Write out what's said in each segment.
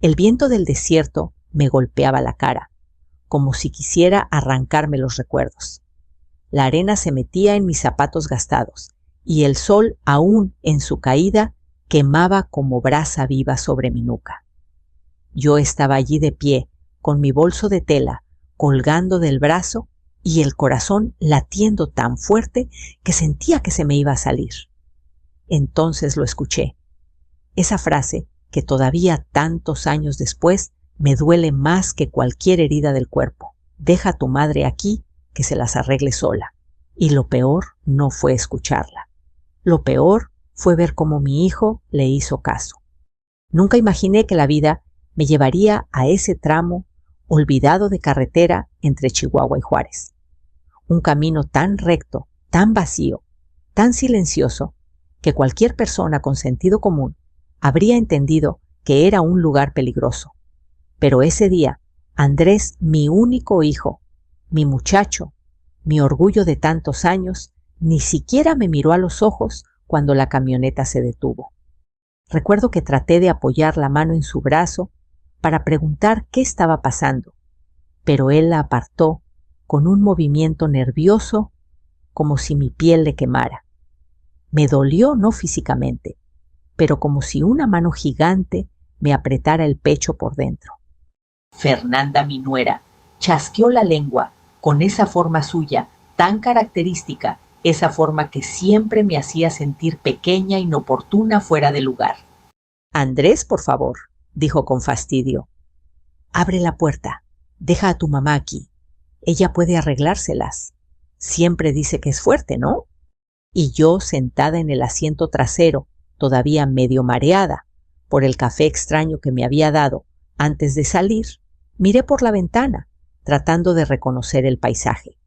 El viento del desierto me golpeaba la cara, como si quisiera arrancarme los recuerdos. La arena se metía en mis zapatos gastados, y el sol, aún en su caída, quemaba como brasa viva sobre mi nuca. Yo estaba allí de pie, con mi bolso de tela colgando del brazo y el corazón latiendo tan fuerte que sentía que se me iba a salir. Entonces lo escuché. Esa frase que todavía tantos años después me duele más que cualquier herida del cuerpo. Deja a tu madre aquí, que se las arregle sola. Y lo peor no fue escucharla. Lo peor fue ver cómo mi hijo le hizo caso. Nunca imaginé que la vida me llevaría a ese tramo olvidado de carretera entre Chihuahua y Juárez. Un camino tan recto, tan vacío, tan silencioso, que cualquier persona con sentido común habría entendido que era un lugar peligroso. Pero ese día, Andrés, mi único hijo, mi muchacho, mi orgullo de tantos años, ni siquiera me miró a los ojos cuando la camioneta se detuvo. Recuerdo que traté de apoyar la mano en su brazo para preguntar qué estaba pasando, pero él la apartó con un movimiento nervioso como si mi piel le quemara. Me dolió no físicamente, pero como si una mano gigante me apretara el pecho por dentro. Fernanda, mi nuera, chasqueó la lengua con esa forma suya tan característica, esa forma que siempre me hacía sentir pequeña, inoportuna, fuera de lugar. Andrés, por favor, dijo con fastidio. Abre la puerta, deja a tu mamá aquí. Ella puede arreglárselas. Siempre dice que es fuerte, ¿no? Y yo, sentada en el asiento trasero, todavía medio mareada por el café extraño que me había dado antes de salir, miré por la ventana, tratando de reconocer el paisaje.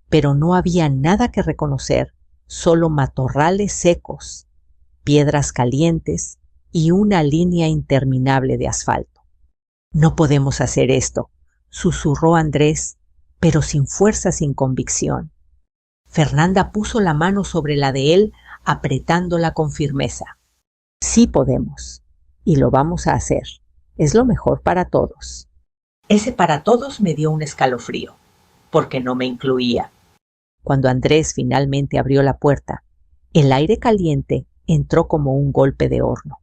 Pero no había nada que reconocer, solo matorrales secos, piedras calientes y una línea interminable de asfalto. No podemos hacer esto, susurró Andrés, pero sin fuerza, sin convicción. Fernanda puso la mano sobre la de él, apretándola con firmeza. Sí podemos, y lo vamos a hacer. Es lo mejor para todos. Ese para todos me dio un escalofrío, porque no me incluía. Cuando Andrés finalmente abrió la puerta, el aire caliente entró como un golpe de horno.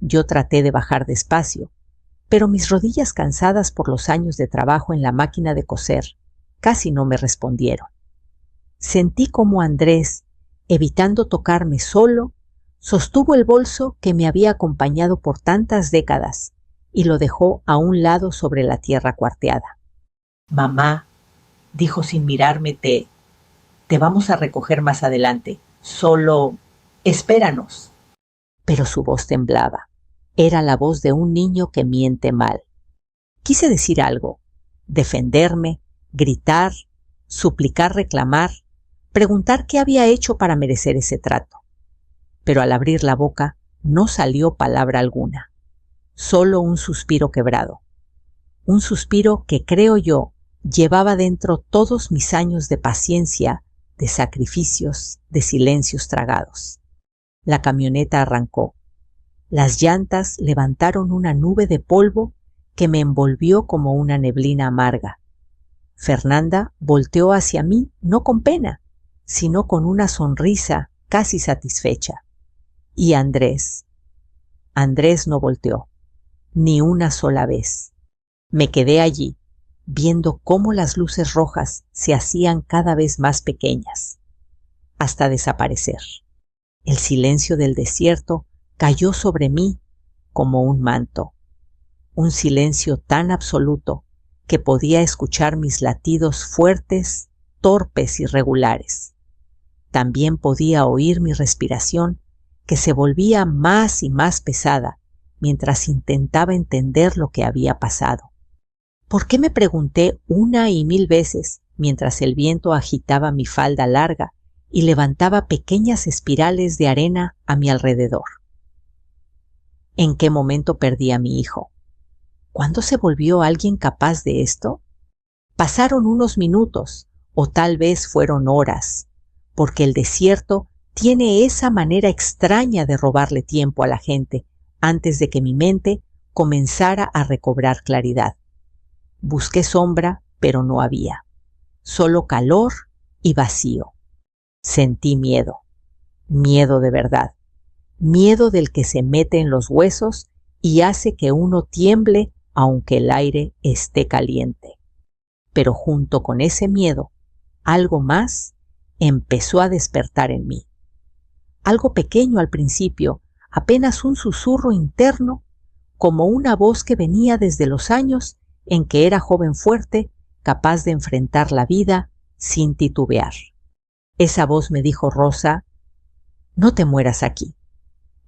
Yo traté de bajar despacio, pero mis rodillas, cansadas por los años de trabajo en la máquina de coser, casi no me respondieron. Sentí como Andrés, evitando tocarme solo, sostuvo el bolso que me había acompañado por tantas décadas y lo dejó a un lado sobre la tierra cuarteada. Mamá, dijo sin mirarme, te vamos a recoger más adelante. Solo espéranos. Pero su voz temblaba. Era la voz de un niño que miente mal. Quise decir algo, defenderme, gritar, suplicar, reclamar, preguntar qué había hecho para merecer ese trato. Pero al abrir la boca no salió palabra alguna, solo un suspiro quebrado. Un suspiro que, creo yo, llevaba dentro todos mis años de paciencia, de sacrificios, de silencios tragados. La camioneta arrancó. Las llantas levantaron una nube de polvo que me envolvió como una neblina amarga. Fernanda volteó hacia mí no con pena, sino con una sonrisa casi satisfecha. Y Andrés no volteó, ni una sola vez. Me quedé allí, viendo cómo las luces rojas se hacían cada vez más pequeñas, hasta desaparecer. El silencio del desierto cayó sobre mí como un manto, un silencio tan absoluto que podía escuchar mis latidos fuertes, torpes y regulares. También podía oír mi respiración que se volvía más y más pesada mientras intentaba entender lo que había pasado. ¿Por qué?, me pregunté una y mil veces mientras el viento agitaba mi falda larga y levantaba pequeñas espirales de arena a mi alrededor. ¿En qué momento perdí a mi hijo? ¿Cuándo se volvió alguien capaz de esto? Pasaron unos minutos, o tal vez fueron horas, porque el desierto tiene esa manera extraña de robarle tiempo a la gente antes de que mi mente comenzara a recobrar claridad. Busqué sombra, pero no había. Solo calor y vacío. Sentí miedo. Miedo de verdad. Miedo del que se mete en los huesos y hace que uno tiemble aunque el aire esté caliente. Pero junto con ese miedo, algo más empezó a despertar en mí. Algo pequeño al principio, apenas un susurro interno, como una voz que venía desde los años en que era joven fuerte, capaz de enfrentar la vida sin titubear. Esa voz me dijo: Rosa, no te mueras aquí,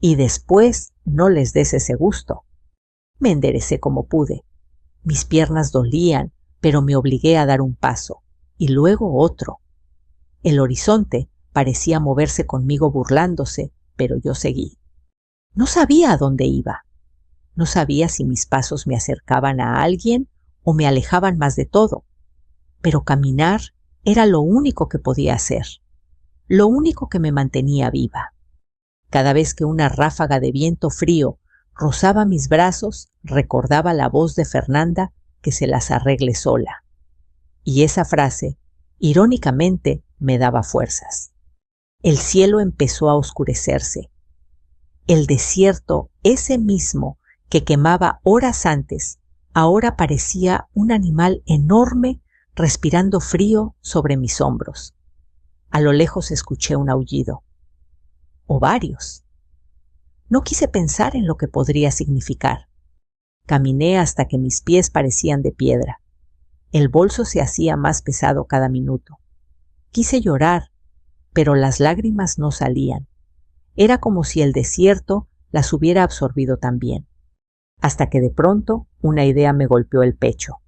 y después no les des ese gusto. Me enderecé como pude. Mis piernas dolían, pero me obligué a dar un paso, y luego otro. El horizonte parecía moverse conmigo burlándose, pero yo seguí. No sabía a dónde iba. No sabía si mis pasos me acercaban a alguien o me alejaban más de todo. Pero caminar era lo único que podía hacer, lo único que me mantenía viva. Cada vez que una ráfaga de viento frío rozaba mis brazos, recordaba la voz de Fernanda que se las arregle sola. Y esa frase, irónicamente, me daba fuerzas. El cielo empezó a oscurecerse. El desierto, ese mismo que quemaba horas antes, ahora parecía un animal enorme respirando frío sobre mis hombros. A lo lejos escuché un aullido. O varios. No quise pensar en lo que podría significar. Caminé hasta que mis pies parecían de piedra. El bolso se hacía más pesado cada minuto. Quise llorar, pero las lágrimas no salían. Era como si el desierto las hubiera absorbido también. Hasta que de pronto una idea me golpeó el pecho.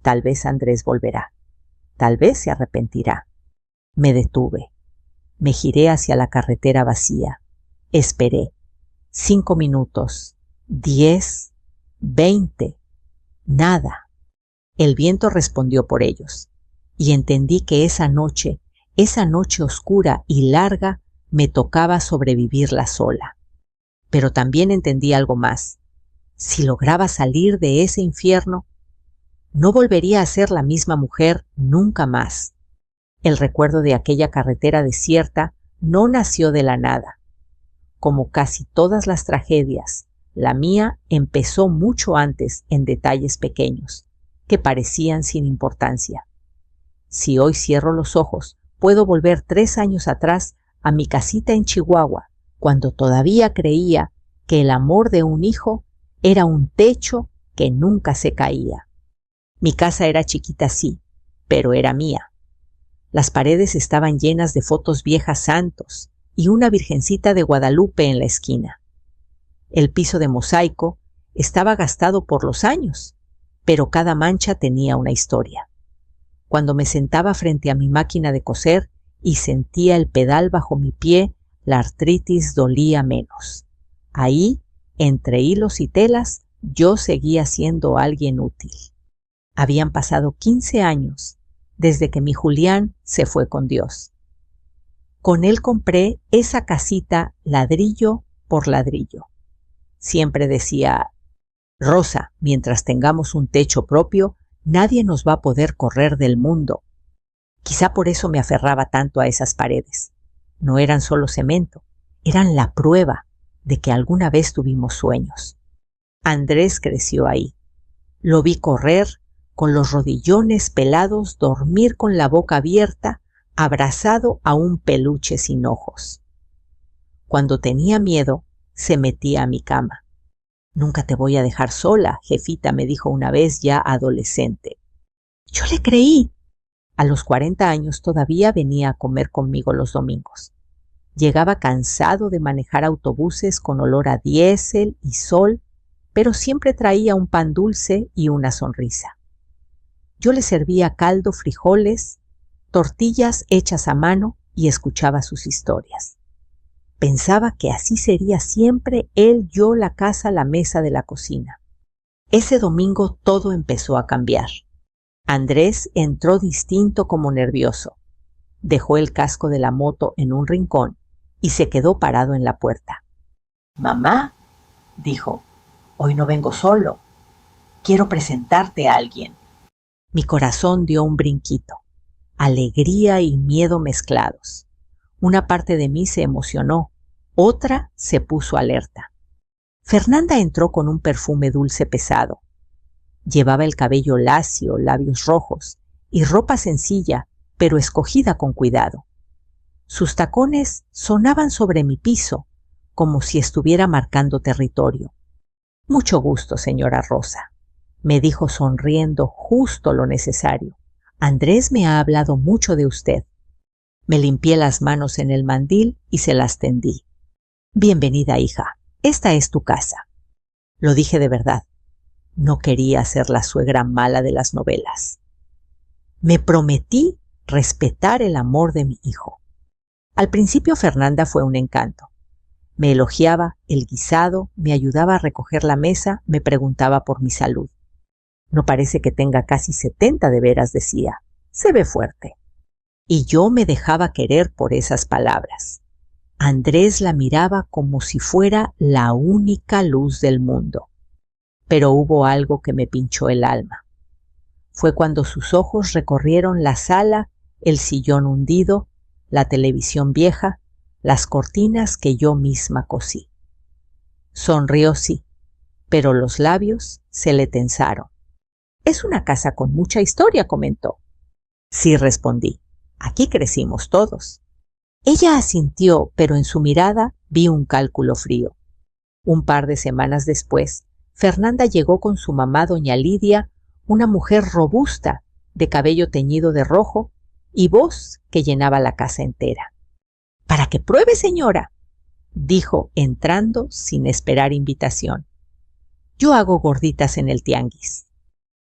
Tal vez Andrés volverá. Tal vez se arrepentirá. Me detuve. Me giré hacia la carretera vacía. Esperé. 5 minutos. 10. 20. Nada. El viento respondió por ellos. Y entendí que esa noche oscura y larga, me tocaba sobrevivirla sola. Pero también entendí algo más. Si lograba salir de ese infierno, no volvería a ser la misma mujer nunca más. El recuerdo de aquella carretera desierta no nació de la nada. Como casi todas las tragedias, la mía empezó mucho antes en detalles pequeños, que parecían sin importancia. Si hoy cierro los ojos, puedo volver 3 años atrás a mi casita en Chihuahua, cuando todavía creía que el amor de un hijo era un techo que nunca se caía. Mi casa era chiquita, sí, pero era mía. Las paredes estaban llenas de fotos viejas santos y una virgencita de Guadalupe en la esquina. El piso de mosaico estaba gastado por los años, pero cada mancha tenía una historia. Cuando me sentaba frente a mi máquina de coser y sentía el pedal bajo mi pie, la artritis dolía menos. Ahí, entre hilos y telas, yo seguía siendo alguien útil. Habían pasado 15 años desde que mi Julián se fue con Dios. Con él compré esa casita ladrillo por ladrillo. Siempre decía: Rosa, mientras tengamos un techo propio, nadie nos va a poder correr del mundo. Quizá por eso me aferraba tanto a esas paredes. No eran solo cemento, eran la prueba de que alguna vez tuvimos sueños. Andrés creció ahí. Lo vi correr, con los rodillones pelados, dormir con la boca abierta, abrazado a un peluche sin ojos. Cuando tenía miedo, se metía a mi cama. Nunca te voy a dejar sola, jefita, me dijo una vez ya adolescente. Yo le creí. A los 40 años todavía venía a comer conmigo los domingos. Llegaba cansado de manejar autobuses con olor a diésel y sol, pero siempre traía un pan dulce y una sonrisa. Yo le servía caldo, frijoles, tortillas hechas a mano y escuchaba sus historias. Pensaba que así sería siempre él, yo, la casa, la mesa de la cocina. Ese domingo todo empezó a cambiar. Andrés entró distinto, como nervioso. Dejó el casco de la moto en un rincón y se quedó parado en la puerta. «Mamá», dijo, Hoy no vengo solo. Quiero presentarte a alguien. Mi corazón dio un brinquito. Alegría y miedo mezclados. Una parte de mí se emocionó, otra se puso alerta. Fernanda entró con un perfume dulce pesado. Llevaba el cabello lacio, labios rojos y ropa sencilla, pero escogida con cuidado. Sus tacones sonaban sobre mi piso, como si estuviera marcando territorio. Mucho gusto, señora Rosa, me dijo sonriendo justo lo necesario. Andrés me ha hablado mucho de usted. Me limpié las manos en el mandil y se las tendí. Bienvenida, hija. Esta es tu casa. Lo dije de verdad. No quería ser la suegra mala de las novelas. Me prometí respetar el amor de mi hijo. Al principio Fernanda fue un encanto. Me elogiaba el guisado, me ayudaba a recoger la mesa, me preguntaba por mi salud. No parece que tenga casi 70 de veras, decía. Se ve fuerte. Y yo me dejaba querer por esas palabras. Andrés la miraba como si fuera la única luz del mundo. Pero hubo algo que me pinchó el alma. Fue cuando sus ojos recorrieron la sala, el sillón hundido, la televisión vieja, las cortinas que yo misma cosí. Sonrió, sí, pero los labios se le tensaron. Es una casa con mucha historia, comentó. Sí, respondí. Aquí crecimos todos. Ella asintió, pero en su mirada vi un cálculo frío. Un par de semanas después, Fernanda llegó con su mamá, doña Lidia, una mujer robusta, de cabello teñido de rojo y voz que llenaba la casa entera. «Para que pruebe, señora», dijo entrando sin esperar invitación. «Yo hago gorditas en el tianguis».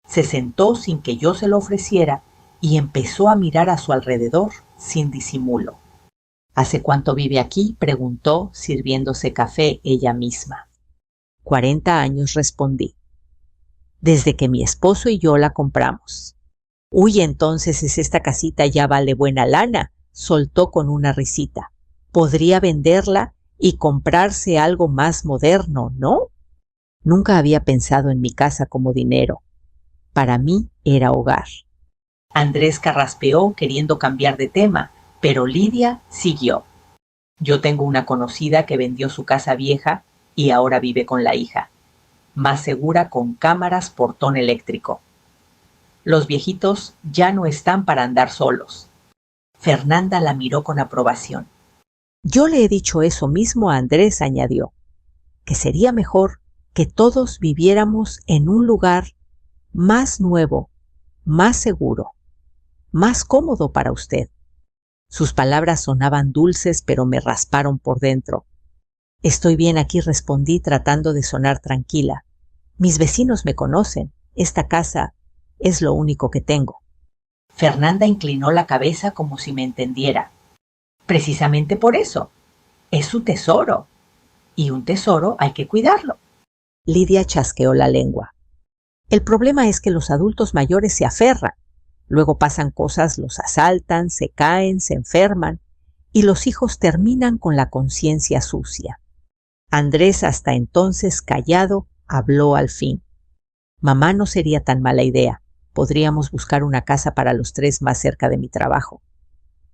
Se sentó sin que yo se lo ofreciera y empezó a mirar a su alrededor sin disimulo. «¿Hace cuánto vive aquí?», preguntó, sirviéndose café ella misma. 40 años, respondí. «Desde que mi esposo y yo la compramos». «Uy, entonces esta casita ya vale buena lana», soltó con una risita. «Podría venderla y comprarse algo más moderno, ¿no?» Nunca había pensado en mi casa como dinero. Para mí era hogar. Andrés carraspeó queriendo cambiar de tema, pero Lidia siguió. «Yo tengo una conocida que vendió su casa vieja y ahora vive con la hija. Más segura, con cámaras, portón eléctrico. Los viejitos ya no están para andar solos». Fernanda la miró con aprobación. «Yo le he dicho eso mismo a Andrés», añadió, «que sería mejor que todos viviéramos en un lugar más nuevo, más seguro, más cómodo para usted». Sus palabras sonaban dulces, pero me rasparon por dentro. «Estoy bien aquí», respondí tratando de sonar tranquila. «Mis vecinos me conocen. Esta casa es lo único que tengo». Fernanda inclinó la cabeza como si me entendiera. «Precisamente por eso. Es su tesoro. Y un tesoro hay que cuidarlo». Lidia chasqueó la lengua. «El problema es que los adultos mayores se aferran. Luego pasan cosas, los asaltan, se caen, se enferman, y los hijos terminan con la conciencia sucia». Andrés, hasta entonces callado, habló al fin. «Mamá, no sería tan mala idea. Podríamos buscar una casa para los 3 más cerca de mi trabajo.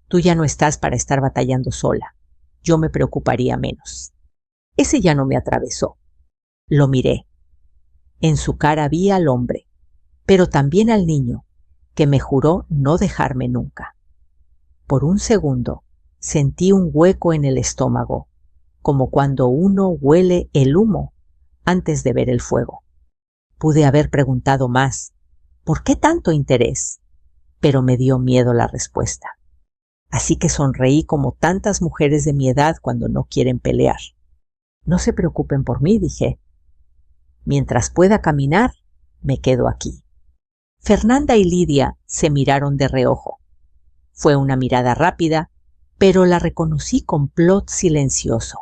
Tú ya no estás para estar batallando sola. Yo me preocuparía menos». Ese ya no me atravesó. Lo miré. En su cara vi al hombre, pero también al niño, que me juró no dejarme nunca. Por un segundo sentí un hueco en el estómago, como cuando uno huele el humo antes de ver el fuego. Pude haber preguntado más. ¿Por qué tanto interés? Pero me dio miedo la respuesta. Así que sonreí como tantas mujeres de mi edad cuando no quieren pelear. «No se preocupen por mí», dije. «Mientras pueda caminar, me quedo aquí». Fernanda y Lidia se miraron de reojo. Fue una mirada rápida, pero la reconocí complot silencioso.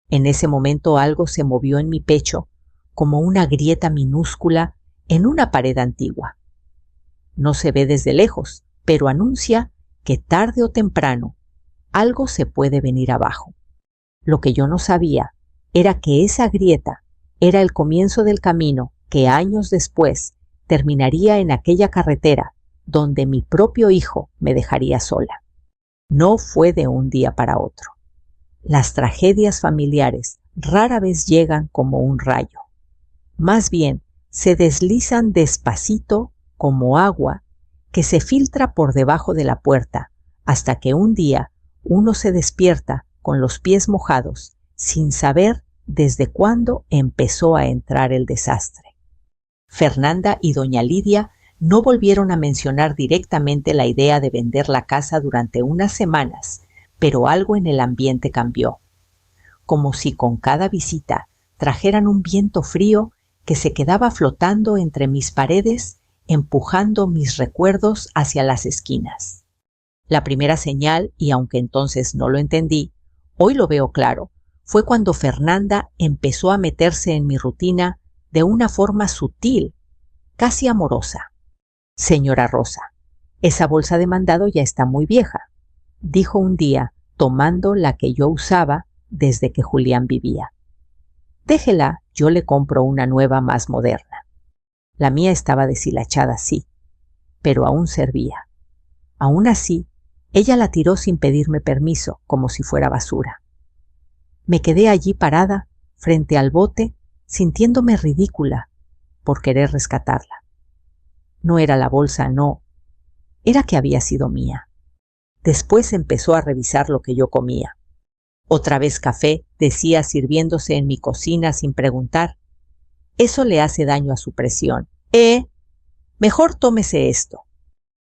En ese momento algo se movió en mi pecho, como una grieta minúscula en una pared antigua. No se ve desde lejos, pero anuncia que tarde o temprano algo se puede venir abajo. Lo que yo no sabía era que esa grieta era el comienzo del camino que años después terminaría en aquella carretera donde mi propio hijo me dejaría sola. No fue de un día para otro. Las tragedias familiares rara vez llegan como un rayo. Más bien, se deslizan despacito como agua que se filtra por debajo de la puerta hasta que un día uno se despierta con los pies mojados sin saber desde cuándo empezó a entrar el desastre. Fernanda y doña Lidia no volvieron a mencionar directamente la idea de vender la casa durante unas semanas, pero algo en el ambiente cambió. Como si con cada visita trajeran un viento frío que se quedaba flotando entre mis paredes, empujando mis recuerdos hacia las esquinas. La primera señal, y aunque entonces no lo entendí, hoy lo veo claro, fue cuando Fernanda empezó a meterse en mi rutina de una forma sutil, casi amorosa. «Señora Rosa, esa bolsa de mandado ya está muy vieja», dijo un día, tomando la que yo usaba desde que Julián vivía. «Déjela, yo le compro una nueva más moderna». La mía estaba deshilachada, sí, pero aún servía. Aún así, ella la tiró sin pedirme permiso, como si fuera basura. Me quedé allí parada, frente al bote, sintiéndome ridícula por querer rescatarla. No era la bolsa, no, era que había sido mía. Después empezó a revisar lo que yo comía. «Otra vez café», decía sirviéndose en mi cocina sin preguntar. «Eso le hace daño a su presión. Mejor tómese esto».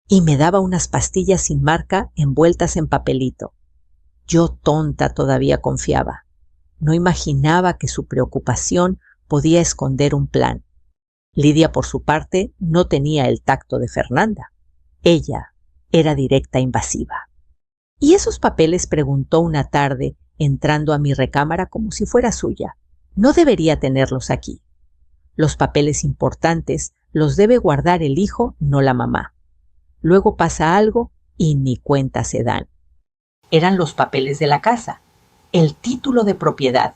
Y me daba unas pastillas sin marca envueltas en papelito. Yo, tonta, todavía confiaba. No imaginaba que su preocupación podía esconder un plan. Lidia, por su parte, no tenía el tacto de Fernanda. Ella era directa e invasiva. «¿Y esos papeles?», preguntó una tarde, entrando a mi recámara como si fuera suya. «No debería tenerlos aquí. Los papeles importantes los debe guardar el hijo, no la mamá. Luego pasa algo y ni cuenta se dan». Eran los papeles de la casa, el título de propiedad,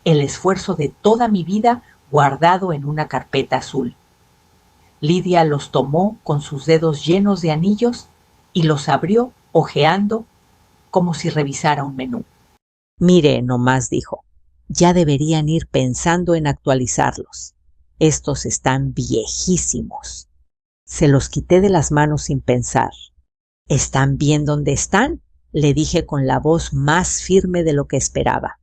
el esfuerzo de toda mi vida guardado en una carpeta azul. Lidia los tomó con sus dedos llenos de anillos y los abrió hojeando como si revisara un menú. «Mire nomás», dijo, «ya deberían ir pensando en actualizarlos. Estos están viejísimos». Se los quité de las manos sin pensar. «¿Están bien donde están?», le dije con la voz más firme de lo que esperaba.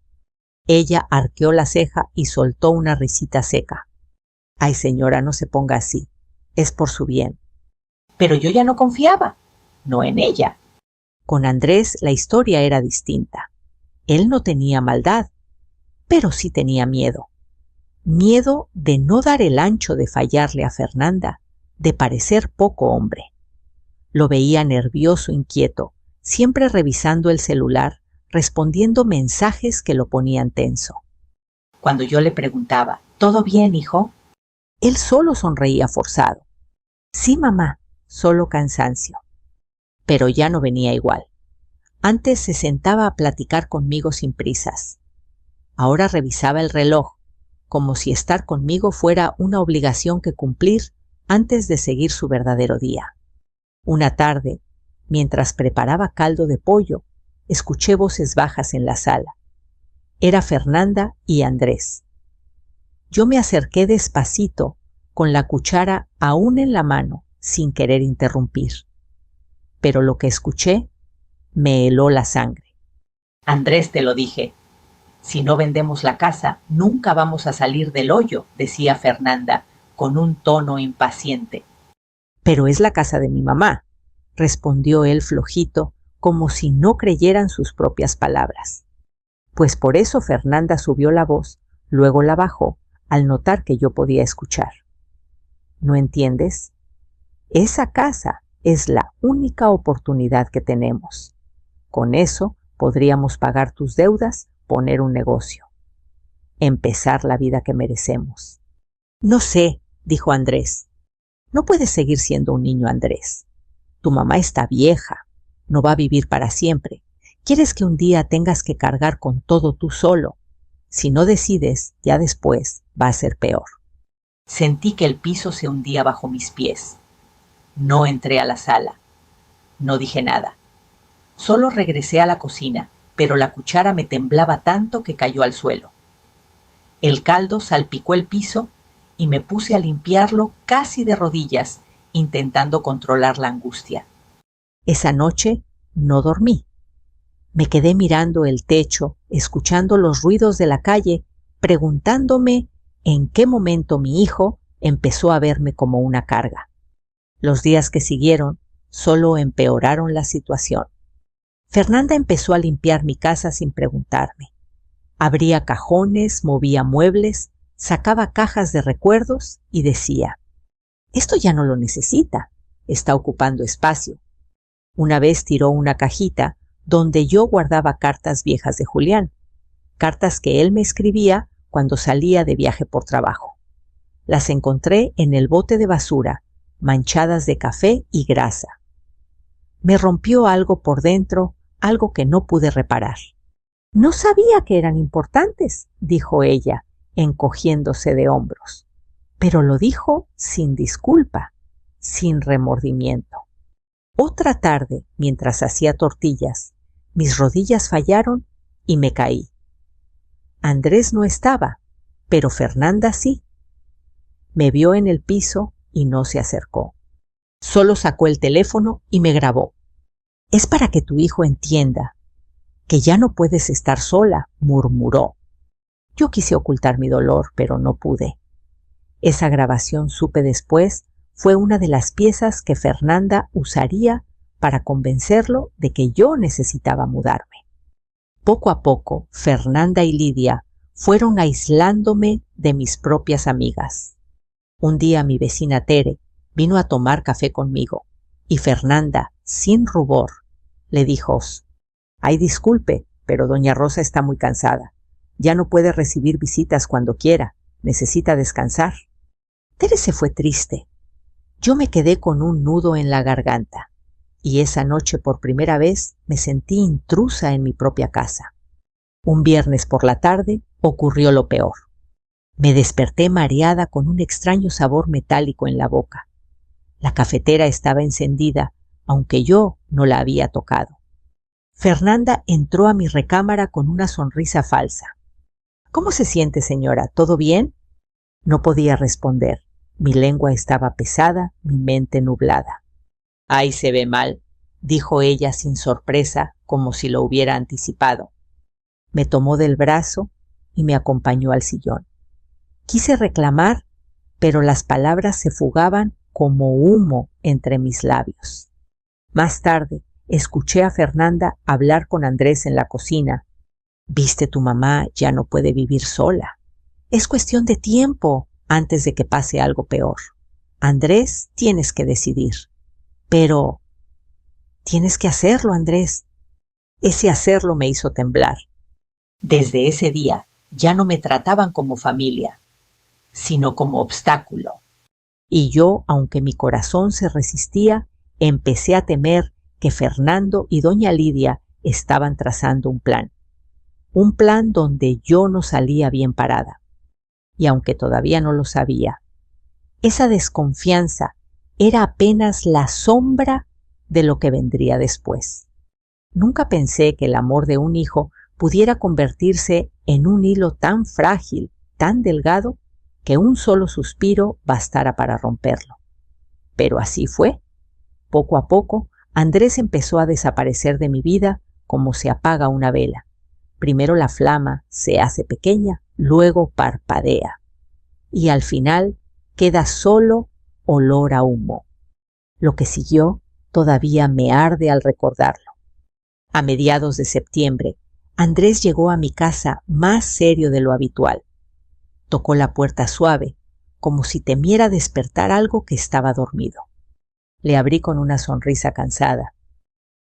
Ella arqueó la ceja y soltó una risita seca. «Ay, señora, no se ponga así. Es por su bien». Pero yo ya no confiaba, no en ella. Con Andrés la historia era distinta. Él no tenía maldad, pero sí tenía miedo. Miedo de no dar el ancho de fallarle a Fernanda, de parecer poco hombre. Lo veía nervioso, inquieto, siempre revisando el celular, respondiendo mensajes que lo ponían tenso. Cuando yo le preguntaba, «¿Todo bien, hijo?», él solo sonreía forzado. «Sí, mamá, solo cansancio». Pero ya no venía igual. Antes se sentaba a platicar conmigo sin prisas. Ahora revisaba el reloj, como si estar conmigo fuera una obligación que cumplir antes de seguir su verdadero día. Una tarde, mientras preparaba caldo de pollo, escuché voces bajas en la sala. Era Fernanda y Andrés. Yo me acerqué despacito, con la cuchara aún en la mano, sin querer interrumpir. Pero lo que escuché me heló la sangre. «Andrés, te lo dije. Si no vendemos la casa, nunca vamos a salir del hoyo», decía Fernanda, con un tono impaciente. «Pero es la casa de mi mamá», respondió él flojito, como si no creyeran sus propias palabras. Pues por eso Fernanda subió la voz, luego la bajó, al notar que yo podía escuchar. «¿No entiendes? Esa casa es la única oportunidad que tenemos. Con eso podríamos pagar tus deudas, poner un negocio, empezar la vida que merecemos». «No sé», dijo Andrés. «No puedes seguir siendo un niño, Andrés. Tu mamá está vieja, no va a vivir para siempre. ¿Quieres que un día tengas que cargar con todo tú solo? Si no decides, ya después, va a ser peor. Sentí que el piso se hundía bajo mis pies. No entré a la sala. No dije nada. Solo regresé a la cocina, pero la cuchara me temblaba tanto que cayó al suelo. El caldo salpicó el piso y me puse a limpiarlo casi de rodillas, intentando controlar la angustia. Esa noche no dormí. Me quedé mirando el techo, escuchando los ruidos de la calle, preguntándome en qué momento mi hijo empezó a verme como una carga. Los días que siguieron solo empeoraron la situación. Fernanda empezó a limpiar mi casa sin preguntarme. Abría cajones, movía muebles, sacaba cajas de recuerdos y decía: «Esto ya no lo necesita, está ocupando espacio». Una vez tiró una cajita donde yo guardaba cartas viejas de Julián, cartas que él me escribía cuando salía de viaje por trabajo. Las encontré en el bote de basura, manchadas de café y grasa. Me rompió algo por dentro, algo que no pude reparar. «No sabía que eran importantes», dijo ella, encogiéndose de hombros. Pero lo dijo sin disculpa, sin remordimiento. Otra tarde, mientras hacía tortillas, mis rodillas fallaron y me caí. Andrés no estaba, pero Fernanda sí. Me vio en el piso y no se acercó. Solo sacó el teléfono y me grabó. «Es para que tu hijo entienda que ya no puedes estar sola», murmuró. Yo quise ocultar mi dolor, pero no pude. Esa grabación, supe después, fue una de las piezas que Fernanda usaría para convencerlo de que yo necesitaba mudarme. Poco a poco, Fernanda y Lidia fueron aislándome de mis propias amigas. Un día mi vecina Tere vino a tomar café conmigo y Fernanda, sin rubor, le dijo: «Ay, disculpe, pero doña Rosa está muy cansada. Ya no puede recibir visitas cuando quiera. Necesita descansar». Tere se fue triste. Yo me quedé con un nudo en la garganta y esa noche por primera vez me sentí intrusa en mi propia casa. Un viernes por la tarde ocurrió lo peor. Me desperté mareada con un extraño sabor metálico en la boca. La cafetera estaba encendida, aunque yo no la había tocado. Fernanda entró a mi recámara con una sonrisa falsa. «¿Cómo se siente, señora? ¿Todo bien?». No podía responder. Mi lengua estaba pesada, mi mente nublada. «Ay, se ve mal», dijo ella sin sorpresa, como si lo hubiera anticipado. Me tomó del brazo y me acompañó al sillón. Quise reclamar, pero las palabras se fugaban como humo entre mis labios. Más tarde, escuché a Fernanda hablar con Andrés en la cocina. «Viste, tu mamá ya no puede vivir sola. Es cuestión de tiempo antes de que pase algo peor. Andrés, tienes que decidir». «Pero tienes que hacerlo, Andrés». Ese hacerlo me hizo temblar. Desde ese día ya no me trataban como familia, sino como obstáculo. Y yo, aunque mi corazón se resistía, empecé a temer que Fernando y doña Lidia estaban trazando un plan donde yo no salía bien parada. Y aunque todavía no lo sabía, esa desconfianza era apenas la sombra de lo que vendría después. Nunca pensé que el amor de un hijo pudiera convertirse en un hilo tan frágil, tan delgado, que un solo suspiro bastara para romperlo. Pero así fue. Poco a poco, Andrés empezó a desaparecer de mi vida como se apaga una vela. Primero la flama se hace pequeña, luego parpadea, y al final queda solo olor a humo. Lo que siguió todavía me arde al recordarlo. A mediados de septiembre, Andrés llegó a mi casa más serio de lo habitual. Tocó la puerta suave, como si temiera despertar algo que estaba dormido. Le abrí con una sonrisa cansada.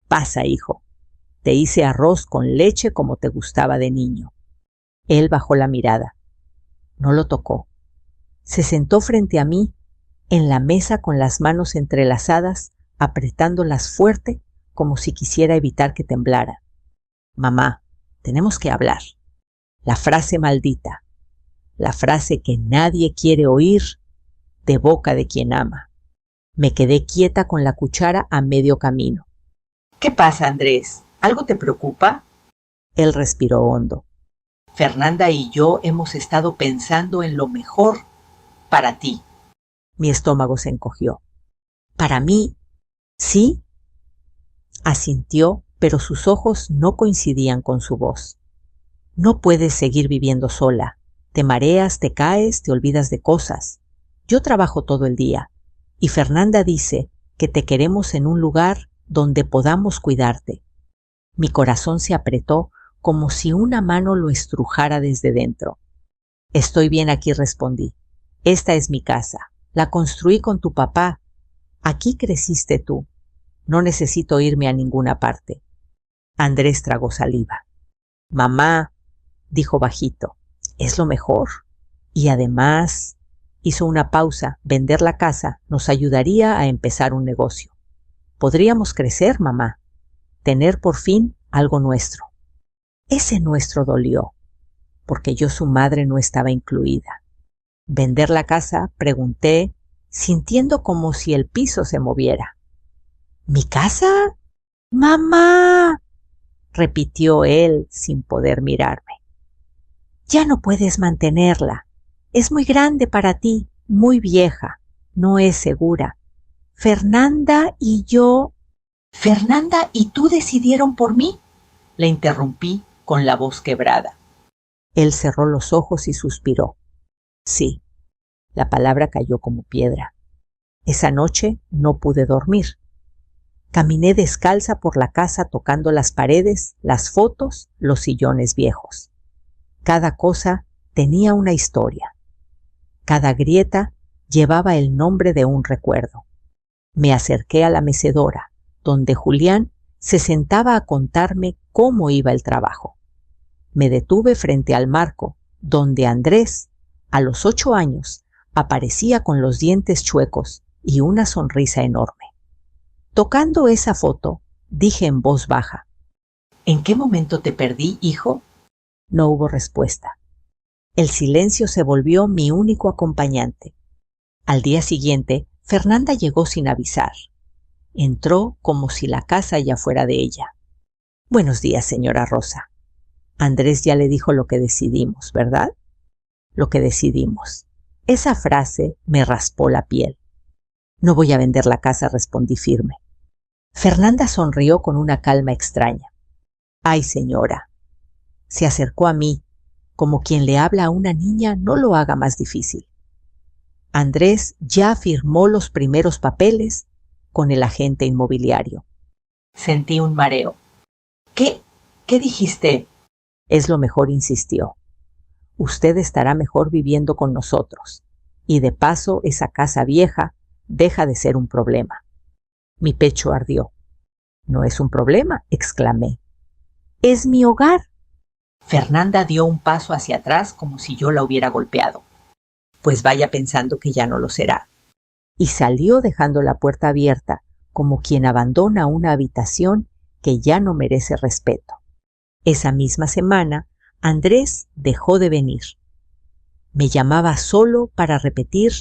«Pasa, hijo. Te hice arroz con leche como te gustaba de niño». Él bajó la mirada. No lo tocó. Se sentó frente a mí, en la mesa con las manos entrelazadas, apretándolas fuerte, como si quisiera evitar que temblara. «Mamá, tenemos que hablar». La frase maldita, la frase que nadie quiere oír de boca de quien ama. Me quedé quieta con la cuchara a medio camino. ¿Qué pasa, Andrés? ¿Algo te preocupa? Él respiró hondo. Fernanda y yo hemos estado pensando en lo mejor para ti. Mi estómago se encogió. ¿Para mí? ¿Sí? Asintió, pero sus ojos no coincidían con su voz. No puedes seguir viviendo sola. Te mareas, te caes, te olvidas de cosas. Yo trabajo todo el día, y Fernanda dice que te queremos en un lugar donde podamos cuidarte. Mi corazón se apretó como si una mano lo estrujara desde dentro. Estoy bien aquí, respondí. Esta es mi casa. La construí con tu papá. Aquí creciste tú. No necesito irme a ninguna parte. Andrés tragó saliva. Mamá, dijo bajito, es lo mejor. Y además, hizo una pausa, vender la casa nos ayudaría a empezar un negocio. Podríamos crecer, mamá, tener por fin algo nuestro. Ese nuestro dolió, porque yo, su madre, no estaba incluida. ¿Vender la casa?, pregunté, sintiendo como si el piso se moviera. ¿Mi casa? ¡Mamá!, repitió él sin poder mirarme. Ya no puedes mantenerla. Es muy grande para ti, muy vieja. No es segura. Fernanda y yo... ¿Fernanda y tú decidieron por mí?, le interrumpí con la voz quebrada. Él cerró los ojos y suspiró. Sí, la palabra cayó como piedra. Esa noche no pude dormir. Caminé descalza por la casa tocando las paredes, las fotos, los sillones viejos. Cada cosa tenía una historia. Cada grieta llevaba el nombre de un recuerdo. Me acerqué a la mecedora, donde Julián se sentaba a contarme cómo iba el trabajo. Me detuve frente al marco, donde Andrés, a los 8 años, aparecía con los dientes chuecos y una sonrisa enorme. Tocando esa foto, dije en voz baja: ¿En qué momento te perdí, hijo? No hubo respuesta. El silencio se volvió mi único acompañante. Al día siguiente, Fernanda llegó sin avisar. Entró como si la casa ya fuera de ella. Buenos días, señora Rosa. Andrés ya le dijo lo que decidimos, ¿verdad? Lo que decidimos. Esa frase me raspó la piel. No voy a vender la casa, respondí firme. Fernanda sonrió con una calma extraña. Ay, señora. Se acercó a mí, como quien le habla a una niña, no lo haga más difícil. Andrés ya firmó los primeros papeles con el agente inmobiliario. Sentí un mareo. ¿Qué dijiste? Es lo mejor, insistió. Usted estará mejor viviendo con nosotros. Y de paso, esa casa vieja deja de ser un problema. Mi pecho ardió. No es un problema, exclamé. Es mi hogar. Fernanda dio un paso hacia atrás como si yo la hubiera golpeado. Pues vaya pensando que ya no lo será. Y salió dejando la puerta abierta, como quien abandona una habitación que ya no merece respeto. Esa misma semana, Andrés dejó de venir. Me llamaba solo para repetir: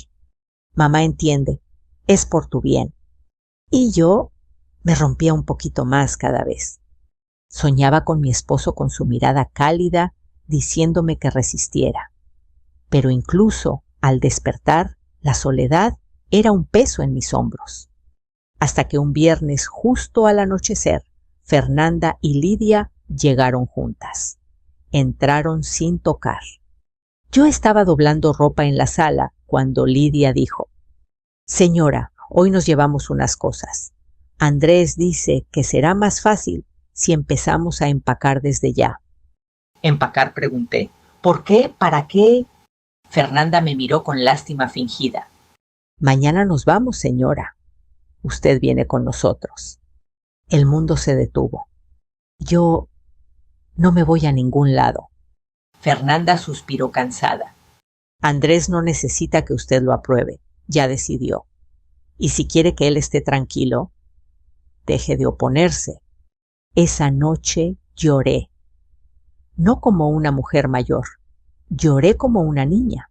mamá entiende, es por tu bien. Y yo me rompía un poquito más cada vez. Soñaba con mi esposo con su mirada cálida, diciéndome que resistiera. Pero incluso al despertar, la soledad era un peso en mis hombros. Hasta que un viernes, justo al anochecer, Fernanda y Lidia llegaron juntas. Entraron sin tocar. Yo estaba doblando ropa en la sala cuando Lidia dijo: Señora, hoy nos llevamos unas cosas. Andrés dice que será más fácil si empezamos a empacar desde ya. ¿Empacar?, pregunté. ¿Por qué? ¿Para qué? Fernanda me miró con lástima fingida. Mañana nos vamos, señora. Usted viene con nosotros. El mundo se detuvo. Yo no me voy a ningún lado. Fernanda suspiró cansada. Andrés no necesita que usted lo apruebe. Ya decidió. Y si quiere que él esté tranquilo, deje de oponerse. Esa noche lloré. No como una mujer mayor. Lloré como una niña.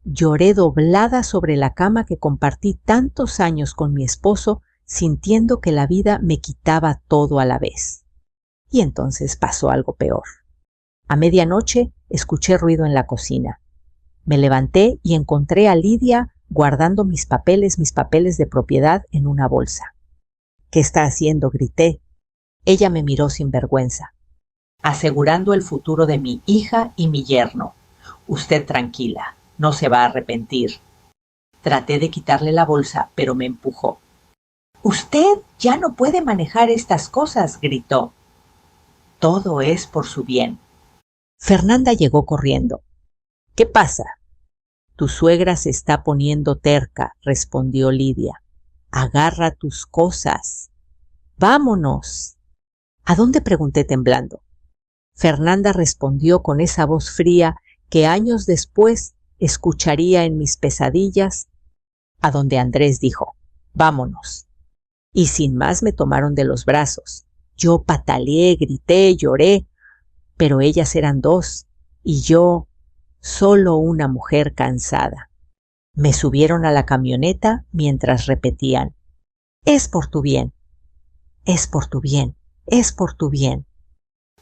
Lloré doblada sobre la cama que compartí tantos años con mi esposo, sintiendo que la vida me quitaba todo a la vez. Y entonces pasó algo peor. A medianoche escuché ruido en la cocina. Me levanté y encontré a Lidia guardando mis papeles de propiedad en una bolsa. ¿Qué está haciendo?, grité. Ella me miró sin vergüenza. Asegurando el futuro de mi hija y mi yerno. Usted tranquila, no se va a arrepentir. Traté de quitarle la bolsa, pero me empujó. Usted ya no puede manejar estas cosas, gritó. Todo es por su bien. Fernanda llegó corriendo. ¿Qué pasa? Tu suegra se está poniendo terca, respondió Lidia. Agarra tus cosas. ¡Vámonos! ¿A dónde?, pregunté temblando. Fernanda respondió con esa voz fría que años después escucharía en mis pesadillas, a donde Andrés dijo, vámonos. Y sin más me tomaron de los brazos. Yo pataleé, grité, lloré, pero ellas eran dos, y yo, solo una mujer cansada. Me subieron a la camioneta mientras repetían, es por tu bien, es por tu bien, es por tu bien.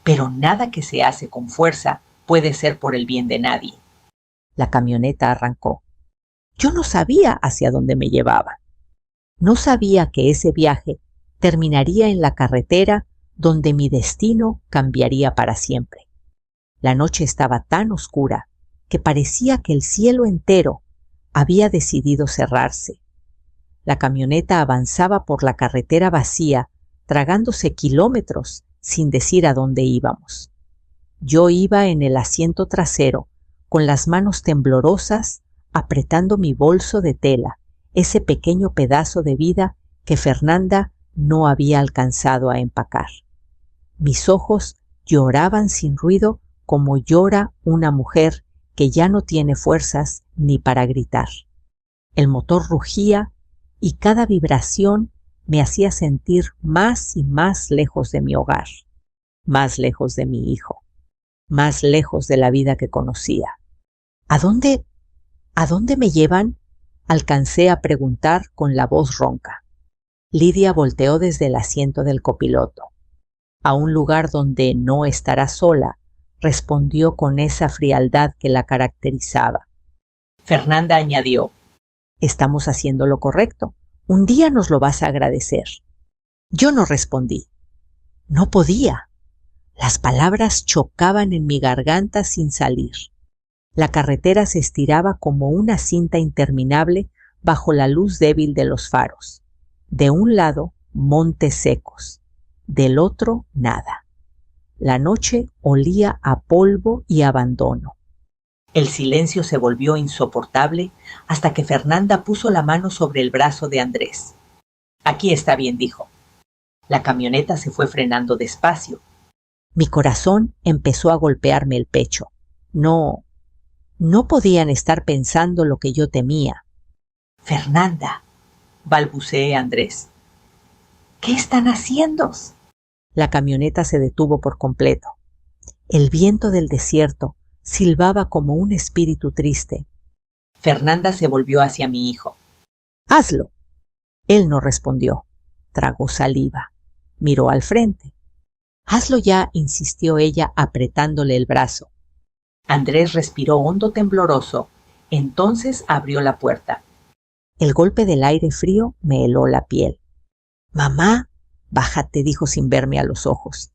Pero nada que se hace con fuerza puede ser por el bien de nadie. La camioneta arrancó. Yo no sabía hacia dónde me llevaba. No sabía que ese viaje terminaría en la carretera donde mi destino cambiaría para siempre. La noche estaba tan oscura que parecía que el cielo entero había decidido cerrarse. La camioneta avanzaba por la carretera vacía, tragándose kilómetros sin decir a dónde íbamos. Yo iba en el asiento trasero, con las manos temblorosas, apretando mi bolso de tela, ese pequeño pedazo de vida que Fernanda no había alcanzado a empacar. Mis ojos lloraban sin ruido como llora una mujer que ya no tiene fuerzas ni para gritar. El motor rugía y cada vibración me hacía sentir más y más lejos de mi hogar, más lejos de mi hijo, más lejos de la vida que conocía. ¿A dónde me llevan?, alcancé a preguntar con la voz ronca. Lidia volteó desde el asiento del copiloto. A un lugar donde no estará sola, respondió con esa frialdad que la caracterizaba. Fernanda añadió, estamos haciendo lo correcto. Un día nos lo vas a agradecer. Yo no respondí. No podía. Las palabras chocaban en mi garganta sin salir. La carretera se estiraba como una cinta interminable bajo la luz débil de los faros. De un lado, montes secos. Del otro, nada. La noche olía a polvo y abandono. El silencio se volvió insoportable hasta que Fernanda puso la mano sobre el brazo de Andrés. Aquí está bien, dijo. La camioneta se fue frenando despacio. Mi corazón empezó a golpearme el pecho. No podían estar pensando lo que yo temía. Fernanda, balbuceé Andrés. ¿Qué están haciendo? La camioneta se detuvo por completo. El viento del desierto silbaba como un espíritu triste. Fernanda se volvió hacia mi hijo. ¡Hazlo! Él no respondió. Tragó saliva. Miró al frente. ¡Hazlo ya!, insistió ella apretándole el brazo. Andrés respiró hondo tembloroso. Entonces abrió la puerta. El golpe del aire frío me heló la piel. «Mamá, bájate», dijo sin verme a los ojos.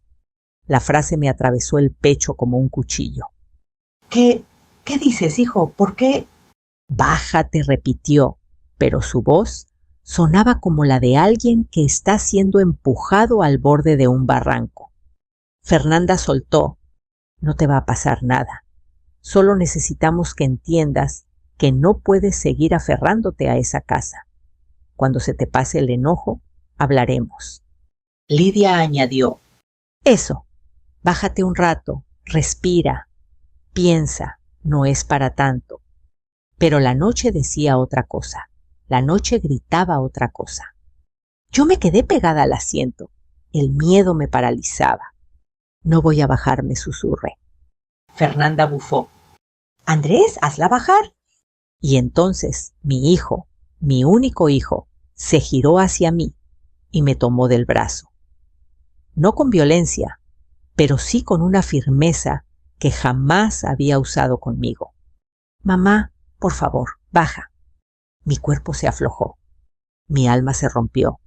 La frase me atravesó el pecho como un cuchillo. ¿Qué dices, hijo? ¿Por qué? Bájate, repitió, pero su voz sonaba como la de alguien que está siendo empujado al borde de un barranco. Fernanda soltó. No te va a pasar nada. Solo necesitamos que entiendas que no puedes seguir aferrándote a esa casa. Cuando se te pase el enojo, hablaremos. Lidia añadió. Eso, bájate un rato, respira, piensa, no es para tanto. Pero la noche decía otra cosa, la noche gritaba otra cosa. Yo me quedé pegada al asiento, el miedo me paralizaba. No voy a bajarme, susurré. Fernanda bufó. Andrés, hazla bajar. Y entonces mi hijo, mi único hijo, se giró hacia mí y me tomó del brazo. No con violencia, pero sí con una firmeza que jamás había usado conmigo. Mamá, por favor, baja. Mi cuerpo se aflojó. Mi alma se rompió.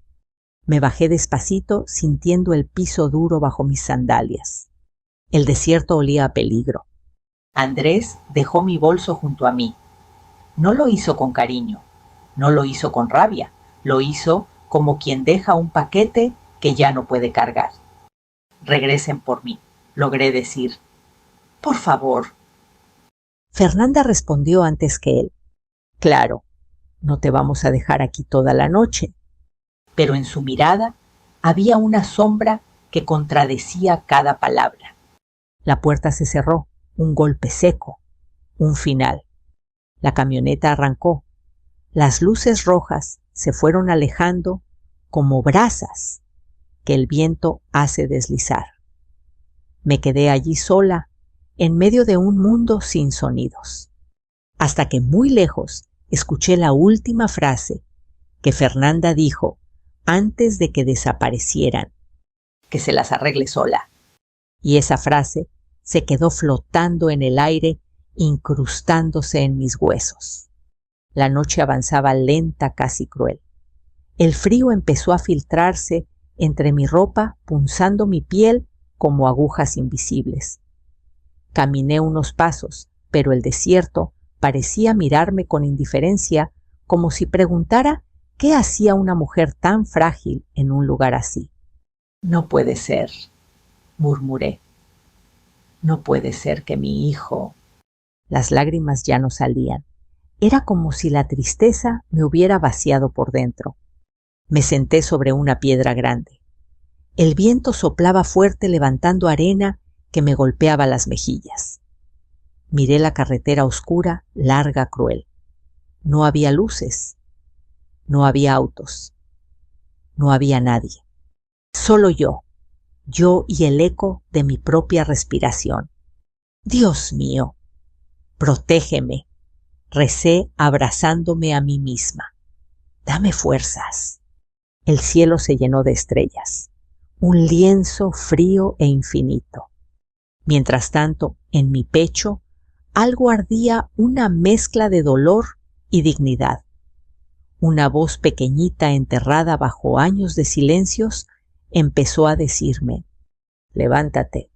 Me bajé despacito sintiendo el piso duro bajo mis sandalias. El desierto olía a peligro. Andrés dejó mi bolso junto a mí. No lo hizo con cariño, no lo hizo con rabia, lo hizo como quien deja un paquete que ya no puede cargar. Regresen por mí, logré decir. Por favor. Fernanda respondió antes que él. Claro, no te vamos a dejar aquí toda la noche. Pero en su mirada había una sombra que contradecía cada palabra. La puerta se cerró, un golpe seco, un final. La camioneta arrancó. Las luces rojas se fueron alejando como brasas que el viento hace deslizar. Me quedé allí sola, en medio de un mundo sin sonidos, hasta que muy lejos escuché la última frase que Fernanda dijo antes de que desaparecieran. Que se las arregle sola. Y esa frase se quedó flotando en el aire, incrustándose en mis huesos. La noche avanzaba lenta, casi cruel. El frío empezó a filtrarse entre mi ropa, punzando mi piel como agujas invisibles. Caminé unos pasos, pero el desierto parecía mirarme con indiferencia, como si preguntara qué hacía una mujer tan frágil en un lugar así. No puede ser, murmuré. No puede ser que mi hijo... Las lágrimas ya no salían. Era como si la tristeza me hubiera vaciado por dentro. Me senté sobre una piedra grande. El viento soplaba fuerte levantando arena que me golpeaba las mejillas. Miré la carretera oscura, larga, cruel. No había luces. No había autos. No había nadie. Solo yo y el eco de mi propia respiración. Dios mío, protégeme, recé abrazándome a mí misma. Dame fuerzas. El cielo se llenó de estrellas, un lienzo frío e infinito. Mientras tanto, en mi pecho, algo ardía, una mezcla de dolor y dignidad. Una voz pequeñita enterrada bajo años de silencios empezó a decirme: levántate.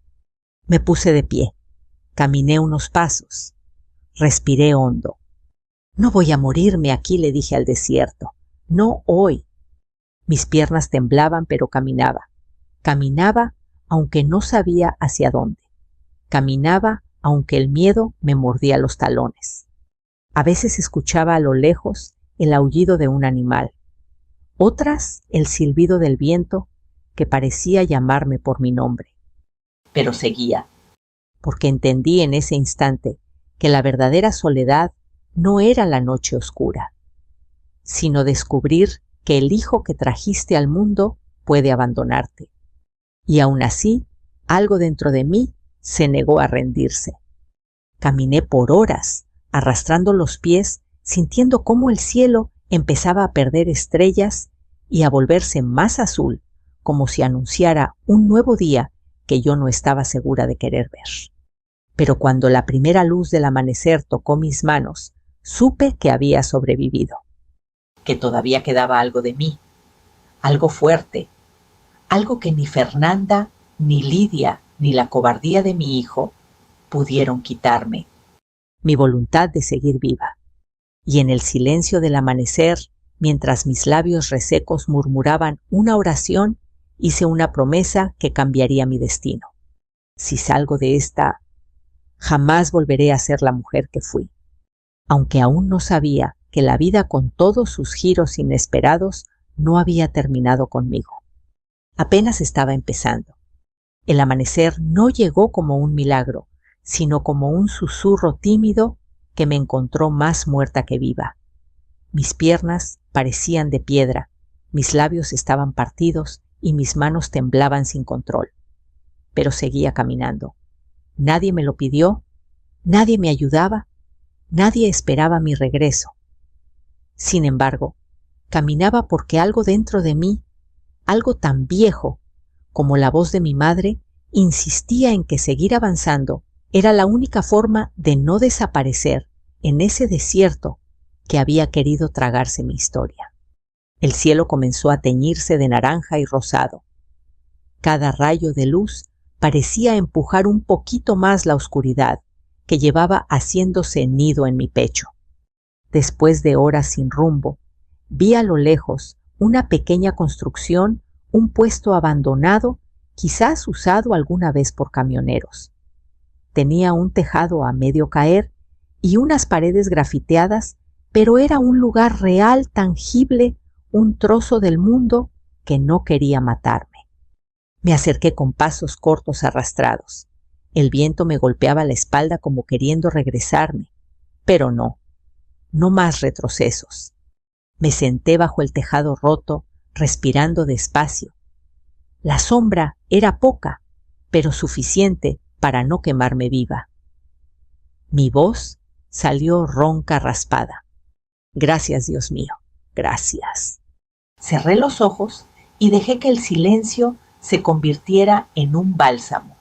Me puse de pie, caminé unos pasos, respiré hondo. No voy a morirme aquí, le dije al desierto, no hoy. Mis piernas temblaban, pero caminaba. Caminaba aunque no sabía hacia dónde. Caminaba aunque el miedo me mordía los talones. A veces escuchaba a lo lejos el aullido de un animal, otras el silbido del viento que parecía llamarme por mi nombre. Pero seguía. Porque entendí en ese instante que la verdadera soledad no era la noche oscura, sino descubrir que el hijo que trajiste al mundo puede abandonarte. Y aún así, algo dentro de mí se negó a rendirse. Caminé por horas, arrastrando los pies, sintiendo cómo el cielo empezaba a perder estrellas y a volverse más azul, como si anunciara un nuevo día que yo no estaba segura de querer ver. Pero cuando la primera luz del amanecer tocó mis manos, supe que había sobrevivido. Que todavía quedaba algo de mí, algo fuerte, algo que ni Fernanda, ni Lidia, ni la cobardía de mi hijo pudieron quitarme. Mi voluntad de seguir viva. Y en el silencio del amanecer, mientras mis labios resecos murmuraban una oración, hice una promesa que cambiaría mi destino. Si salgo de esta, jamás volveré a ser la mujer que fui. Aunque aún no sabía que la vida con todos sus giros inesperados no había terminado conmigo. Apenas estaba empezando. El amanecer no llegó como un milagro, sino como un susurro tímido que me encontró más muerta que viva. Mis piernas parecían de piedra, mis labios estaban partidos y mis manos temblaban sin control. Pero seguía caminando. Nadie me lo pidió, nadie me ayudaba, Nadie esperaba mi regreso. Sin embargo, caminaba porque algo dentro de mí, algo tan viejo como la voz de mi madre, insistía en que seguir avanzando era la única forma de no desaparecer en ese desierto que había querido tragarse mi historia. El cielo comenzó a teñirse de naranja y rosado. Cada rayo de luz parecía empujar un poquito más la oscuridad que llevaba haciéndose nido en mi pecho. Después de horas sin rumbo, vi a lo lejos una pequeña construcción, un puesto abandonado, quizás usado alguna vez por camioneros. Tenía un tejado a medio caer y unas paredes grafiteadas, pero era un lugar real, tangible, un trozo del mundo que no quería matarme. Me acerqué con pasos cortos arrastrados. El viento me golpeaba la espalda como queriendo regresarme, pero no más retrocesos. Me senté bajo el tejado roto, respirando despacio. La sombra era poca, pero suficiente para no quemarme viva. Mi voz salió ronca, raspada. Gracias, Dios mío, gracias. Cerré los ojos y dejé que el silencio se convirtiera en un bálsamo.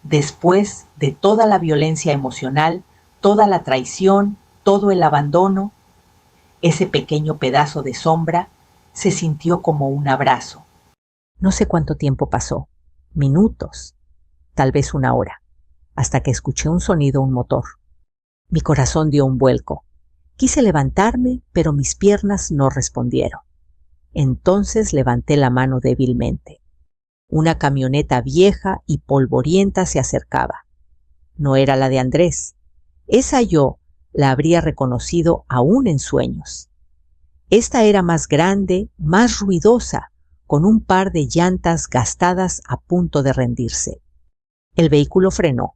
Después de toda la violencia emocional, toda la traición, todo el abandono, ese pequeño pedazo de sombra se sintió como un abrazo. No sé cuánto tiempo pasó, minutos, tal vez una hora, hasta que escuché un sonido, un motor. Mi corazón dio un vuelco. Quise levantarme, pero mis piernas no respondieron. Entonces levanté la mano débilmente. Una camioneta vieja y polvorienta se acercaba. No era la de Andrés. Esa yo la habría reconocido aún en sueños. Esta era más grande, más ruidosa, con un par de llantas gastadas a punto de rendirse. El vehículo frenó.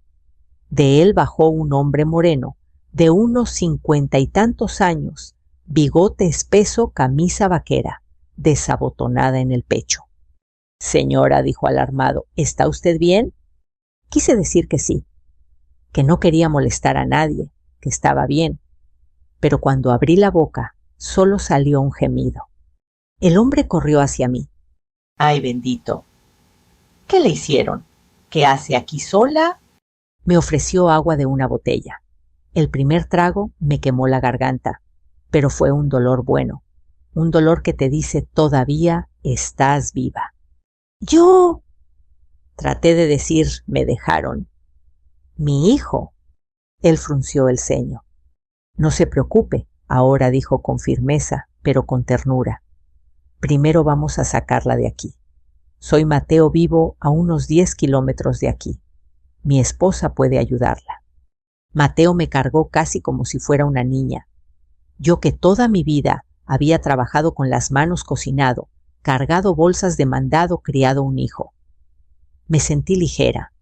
De él bajó un hombre moreno, de unos 50 y tantos años, bigote espeso, camisa vaquera, desabotonada en el pecho. Señora, dijo alarmado, ¿está usted bien? Quise decir que sí, que no quería molestar a nadie, que estaba bien, pero cuando abrí la boca solo salió un gemido. El hombre corrió hacia mí. ¡Ay, bendito! ¿Qué le hicieron? ¿Qué hace aquí sola? Me ofreció agua de una botella. El primer trago me quemó la garganta, pero fue un dolor bueno, un dolor que te dice todavía estás viva. Yo... Traté de decir, me dejaron. Mi hijo. Él frunció el ceño. No se preocupe, ahora dijo con firmeza, pero con ternura. Primero vamos a sacarla de aquí. Soy Mateo, vivo a unos 10 kilómetros de aquí. Mi esposa puede ayudarla. Mateo me cargó casi como si fuera una niña. Yo que toda mi vida había trabajado con las manos cocinado, cargado bolsas de mandado, criado un hijo. Me sentí ligera.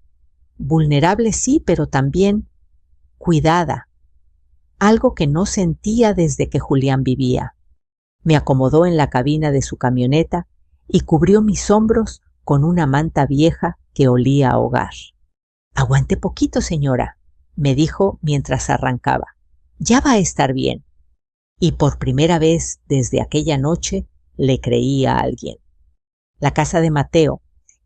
Vulnerable sí, pero también cuidada. Algo que no sentía desde que Julián vivía. Me acomodó en la cabina de su camioneta y cubrió mis hombros con una manta vieja que olía a hogar. Aguante poquito, señora, me dijo mientras arrancaba. Ya va a estar bien. Y por primera vez desde aquella noche le creí a alguien. La casa de Mateo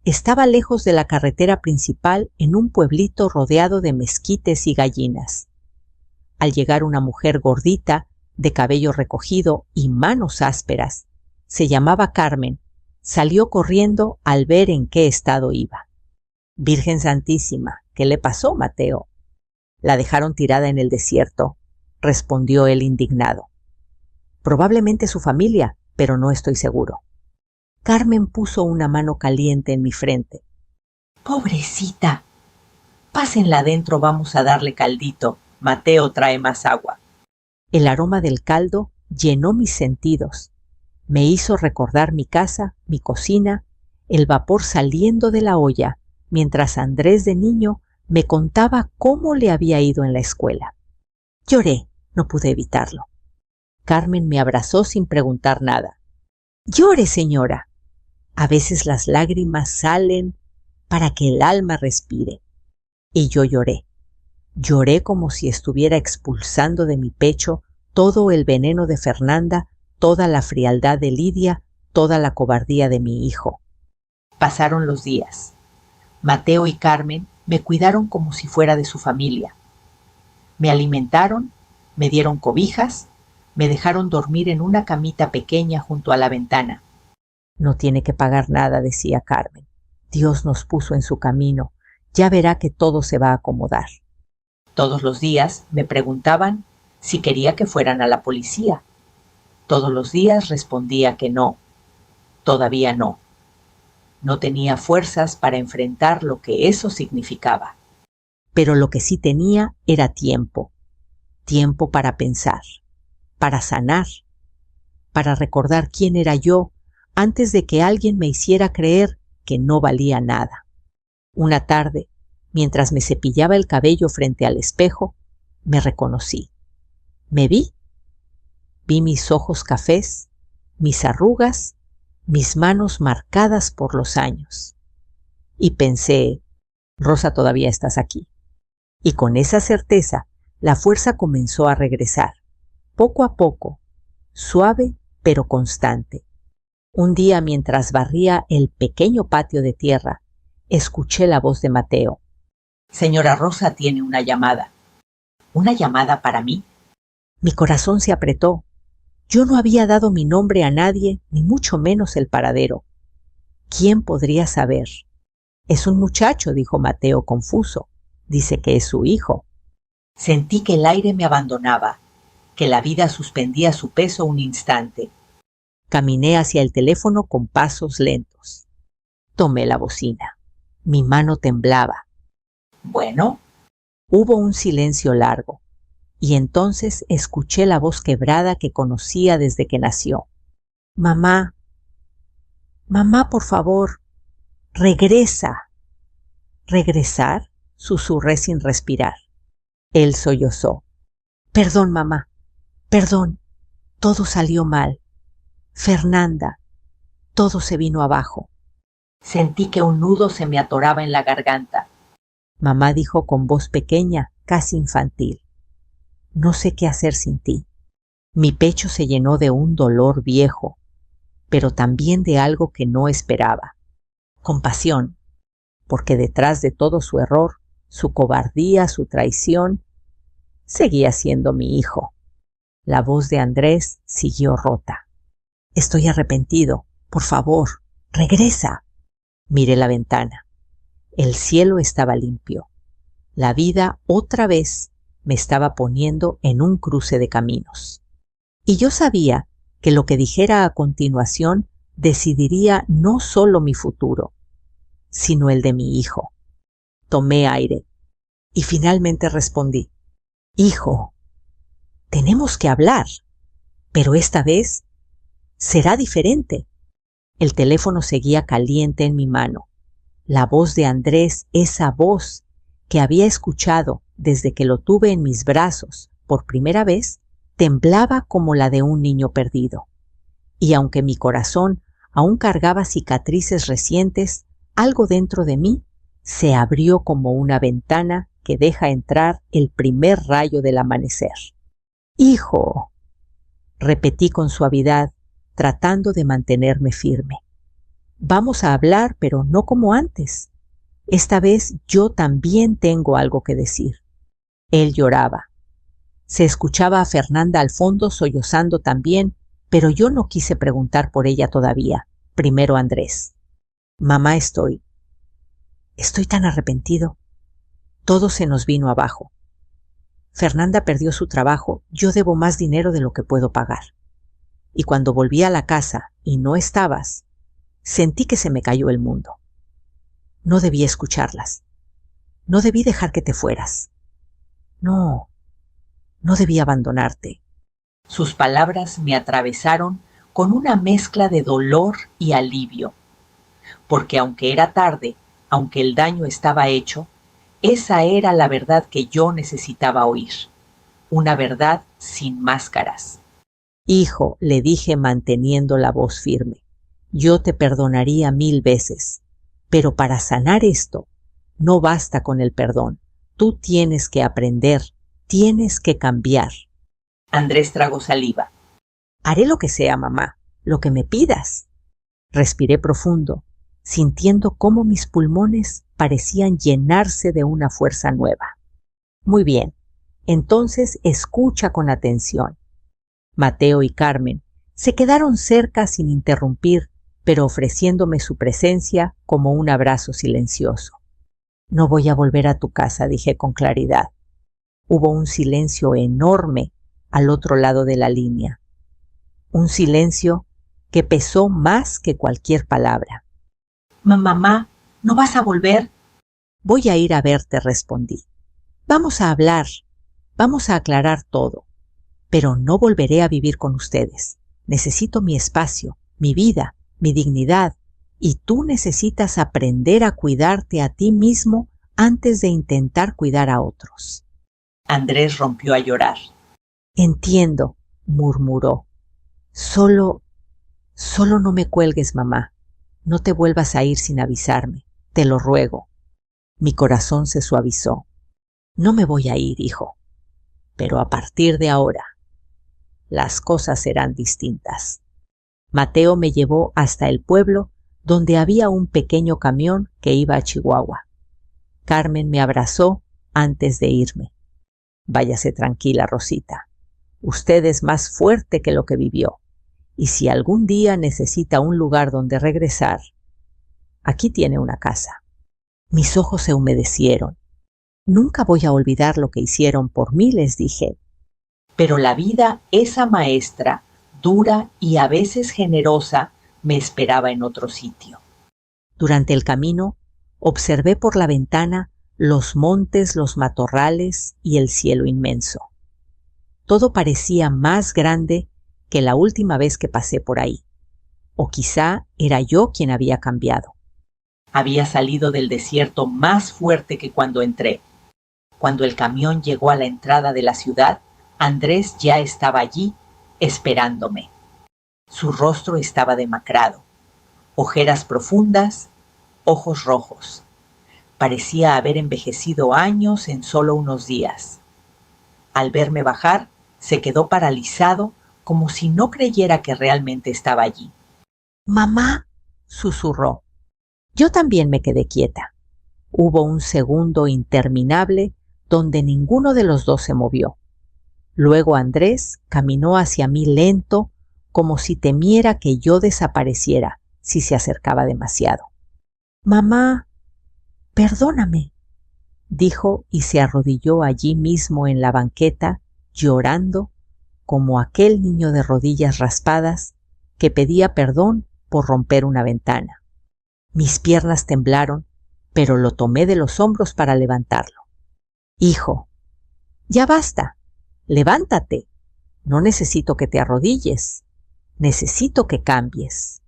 estaba lejos de la carretera principal, en un pueblito rodeado de mezquites y gallinas. Al llegar una mujer gordita, de cabello recogido y manos ásperas, se llamaba Carmen, salió corriendo al ver en qué estado iba. Virgen Santísima, ¿qué le pasó, Mateo? La dejaron tirada en el desierto, respondió él indignado. Probablemente su familia, pero no estoy seguro. Carmen puso una mano caliente en mi frente. Pobrecita. Pásenla adentro, vamos a darle caldito. Mateo trae más agua. El aroma del caldo llenó mis sentidos. Me hizo recordar mi casa, mi cocina, el vapor saliendo de la olla, mientras Andrés de niño me contaba cómo le había ido en la escuela. Lloré, no pude evitarlo. Carmen me abrazó sin preguntar nada. Llore, señora. A veces las lágrimas salen para que el alma respire. Y yo lloré. Lloré como si estuviera expulsando de mi pecho todo el veneno de Fernanda, toda la frialdad de Lidia, toda la cobardía de mi hijo. Pasaron los días. Mateo y Carmen me cuidaron como si fuera de su familia. Me alimentaron, me dieron cobijas, me dejaron dormir en una camita pequeña junto a la ventana. No tiene que pagar nada, decía Carmen. Dios nos puso en su camino. Ya verá que todo se va a acomodar. Todos los días me preguntaban si quería que fueran a la policía. Todos los días respondía que no. Todavía no. No tenía fuerzas para enfrentar lo que eso significaba. Pero lo que sí tenía era tiempo. Tiempo para pensar, para sanar, para recordar quién era yo antes de que alguien me hiciera creer que no valía nada. Una tarde, mientras me cepillaba el cabello frente al espejo, me reconocí. Me vi. Vi mis ojos cafés, mis arrugas, mis manos marcadas por los años. Y pensé, Rosa, todavía estás aquí. Y con esa certeza, la fuerza comenzó a regresar, poco a poco, suave pero constante. Un día, mientras barría el pequeño patio de tierra, escuché la voz de Mateo. Señora Rosa tiene una llamada. ¿Una llamada para mí? Mi corazón se apretó. Yo no había dado mi nombre a nadie, ni mucho menos el paradero. ¿Quién podría saber? Es un muchacho, dijo Mateo confuso. Dice que es su hijo. Sentí que el aire me abandonaba, que la vida suspendía su peso un instante. Caminé hacia el teléfono con pasos lentos. Tomé la bocina. Mi mano temblaba. Bueno. Hubo un silencio largo, y entonces escuché la voz quebrada que conocía desde que nació. Mamá, mamá, por favor, regresa. ¿Regresar? Susurré sin respirar. Él sollozó. Perdón, mamá, perdón, todo salió mal. Fernanda, todo se vino abajo. Sentí que un nudo se me atoraba en la garganta. Mamá dijo con voz pequeña, casi infantil. No sé qué hacer sin ti. Mi pecho se llenó de un dolor viejo, pero también de algo que no esperaba. Compasión, porque detrás de todo su error, su cobardía, su traición, seguía siendo mi hijo. La voz de Andrés siguió rota. Estoy arrepentido. Por favor, regresa. Miré la ventana. El cielo estaba limpio. La vida otra vez me estaba poniendo en un cruce de caminos. Y yo sabía que lo que dijera a continuación decidiría no solo mi futuro, sino el de mi hijo. Tomé aire y finalmente respondí. Hijo, tenemos que hablar, pero esta vez será diferente. El teléfono seguía caliente en mi mano. La voz de Andrés, esa voz que había escuchado desde que lo tuve en mis brazos por primera vez, temblaba como la de un niño perdido. Y aunque mi corazón aún cargaba cicatrices recientes, algo dentro de mí se abrió como una ventana que deja entrar el primer rayo del amanecer. ¡Hijo!, repetí con suavidad, tratando de mantenerme firme. Vamos a hablar, pero no como antes. Esta vez yo también tengo algo que decir. Él lloraba. Se escuchaba a Fernanda al fondo sollozando también, pero yo no quise preguntar por ella todavía. Primero Andrés. Mamá, estoy tan arrepentido. Todo se nos vino abajo. Fernanda perdió su trabajo, yo debo más dinero de lo que puedo pagar. Y cuando volví a la casa y no estabas, sentí que se me cayó el mundo. No debí escucharlas. No debí dejar que te fueras. No debí abandonarte. Sus palabras me atravesaron con una mezcla de dolor y alivio, porque aunque era tarde, aunque el daño estaba hecho, esa era la verdad que yo necesitaba oír, una verdad sin máscaras. Hijo, le dije manteniendo la voz firme, yo te perdonaría 1000 veces, pero para sanar esto, no basta con el perdón. Tú tienes que aprender, tienes que cambiar. Andrés tragó saliva. Haré lo que sea, mamá, lo que me pidas. Respiré profundo, sintiendo cómo mis pulmones parecían llenarse de una fuerza nueva. Muy bien, entonces escucha con atención. Mateo y Carmen se quedaron cerca sin interrumpir, pero ofreciéndome su presencia como un abrazo silencioso. No voy a volver a tu casa, dije con claridad. Hubo un silencio enorme al otro lado de la línea. Un silencio que pesó más que cualquier palabra. Mamá, ¿no vas a volver? Voy a ir a verte, respondí. Vamos a hablar, vamos a aclarar todo, pero no volveré a vivir con ustedes. Necesito mi espacio, mi vida, mi dignidad, y tú necesitas aprender a cuidarte a ti mismo antes de intentar cuidar a otros. Andrés rompió a llorar. Entiendo, murmuró. Solo no me cuelgues, mamá. No te vuelvas a ir sin avisarme. Te lo ruego. Mi corazón se suavizó. No me voy a ir, hijo. Pero a partir de ahora, las cosas serán distintas. Mateo me llevó hasta el pueblo donde había un pequeño camión que iba a Chihuahua. Carmen me abrazó antes de irme. Váyase tranquila, Rosita. Usted es más fuerte que lo que vivió. Y si algún día necesita un lugar donde regresar, aquí tiene una casa. Mis ojos se humedecieron. Nunca voy a olvidar lo que hicieron por mí, les dije. Pero la vida, esa maestra, dura y a veces generosa, me esperaba en otro sitio. Durante el camino, observé por la ventana los montes, los matorrales y el cielo inmenso. Todo parecía más grande que la última vez que pasé por ahí. O quizá era yo quien había cambiado. Había salido del desierto más fuerte que cuando entré. Cuando el camión llegó a la entrada de la ciudad, Andrés ya estaba allí, esperándome. Su rostro estaba demacrado, ojeras profundas, ojos rojos. Parecía haber envejecido años en solo unos días. Al verme bajar, se quedó paralizado, como si no creyera que realmente estaba allí. «Mamá», susurró. Yo también me quedé quieta. Hubo un segundo interminable donde ninguno de los dos se movió. Luego Andrés caminó hacia mí lento, como si temiera que yo desapareciera si se acercaba demasiado. «Mamá, perdóname», dijo y se arrodilló allí mismo en la banqueta, llorando como aquel niño de rodillas raspadas que pedía perdón por romper una ventana. Mis piernas temblaron, pero lo tomé de los hombros para levantarlo. «Hijo, ya basta, levántate. No necesito que te arrodilles, necesito que cambies».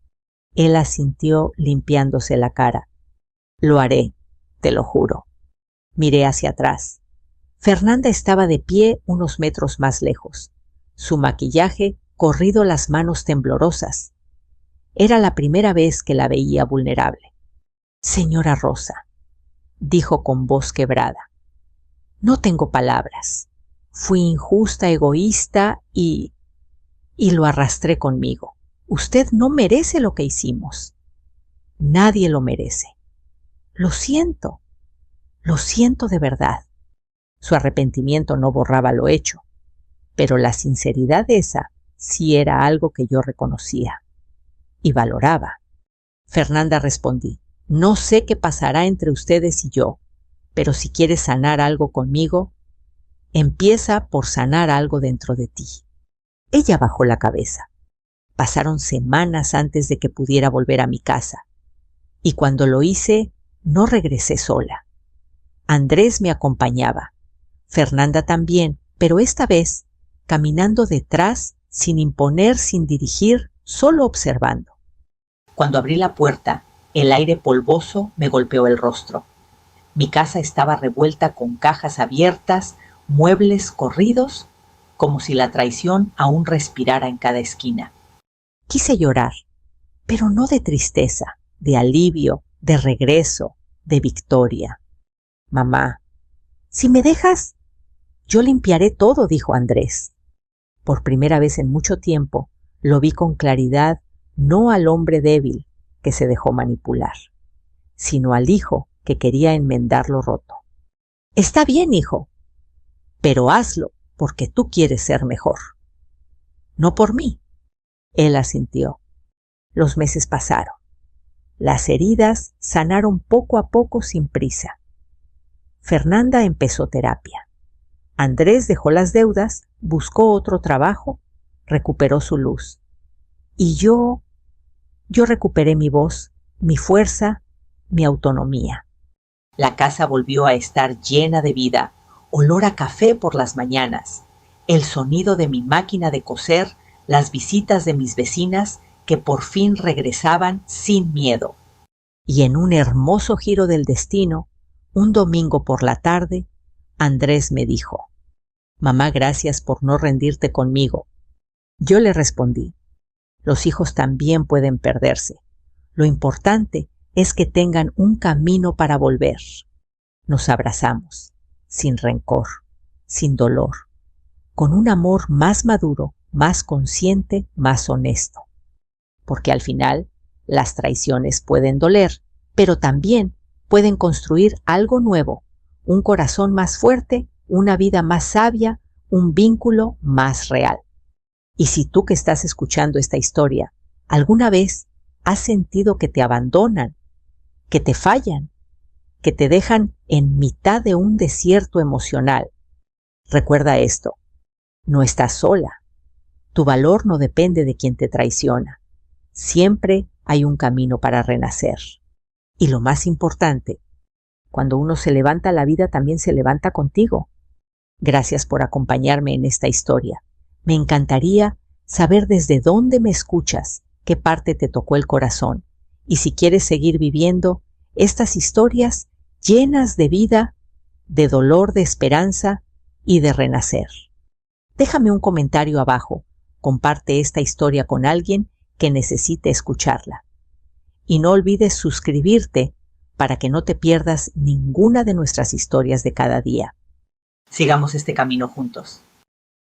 Él asintió limpiándose la cara. «Lo haré, te lo juro». Miré hacia atrás. Fernanda estaba de pie unos metros más lejos, su maquillaje corrido las manos temblorosas. Era la primera vez que la veía vulnerable. «Señora Rosa», dijo con voz quebrada, «no tengo palabras. Fui injusta, egoísta y lo arrastré conmigo. Usted no merece lo que hicimos. Nadie lo merece. Lo siento de verdad». Su arrepentimiento no borraba lo hecho, pero la sinceridad esa sí era algo que yo reconocía y valoraba. «Fernanda», respondí, «no sé qué pasará entre ustedes y yo, pero si quieres sanar algo conmigo, empieza por sanar algo dentro de ti». Ella bajó la cabeza. Pasaron semanas antes de que pudiera volver a mi casa, y cuando lo hice, no regresé sola. Andrés me acompañaba, Fernanda también, pero esta vez caminando detrás, sin imponer, sin dirigir, solo observando. Cuando abrí la puerta, el aire polvoso me golpeó el rostro. Mi casa estaba revuelta con cajas abiertas, muebles corridos, como si la traición aún respirara en cada esquina. Quise llorar, pero no de tristeza, de alivio, de regreso, de victoria. «Mamá, Si me dejas, yo limpiaré todo, dijo Andrés. Por primera vez en mucho tiempo, lo vi con claridad, no al hombre débil que se dejó manipular, sino al hijo que quería enmendar lo roto. Está bien, hijo, pero hazlo porque tú quieres ser mejor. No por mí. Él asintió. Los meses pasaron. Las heridas sanaron poco a poco sin prisa. Fernanda empezó terapia. Andrés dejó las deudas, buscó otro trabajo, recuperó su luz. Y yo recuperé mi voz, mi fuerza, mi autonomía. La casa volvió a estar llena de vida, olor a café por las mañanas, el sonido de mi máquina de coser, las visitas de mis vecinas que por fin regresaban sin miedo. Y en un hermoso giro del destino, un domingo por la tarde, Andrés me dijo: «Mamá, gracias por no rendirte conmigo». Yo le respondí: «Los hijos también pueden perderse. Lo importante es que tengan un camino para volver». Nos abrazamos, sin rencor, sin dolor, con un amor más maduro, más consciente, más honesto. Porque al final, las traiciones pueden doler, pero también pueden construir algo nuevo, un corazón más fuerte, una vida más sabia, un vínculo más real. Y si tú que estás escuchando esta historia, alguna vez has sentido que te abandonan, que te fallan, que te dejan en mitad de un desierto emocional, recuerda esto: no estás sola. Tu valor no depende de quien te traiciona. Siempre hay un camino para renacer. Y lo más importante, cuando uno se levanta, la vida también se levanta contigo. Gracias por acompañarme en esta historia. Me encantaría saber desde dónde me escuchas, qué parte te tocó el corazón, y si quieres seguir viviendo estas historias llenas de vida, de dolor, de esperanza y de renacer. Déjame un comentario abajo, comparte esta historia con alguien que necesite escucharla. Y no olvides suscribirte para que no te pierdas ninguna de nuestras historias de cada día. Sigamos este camino juntos.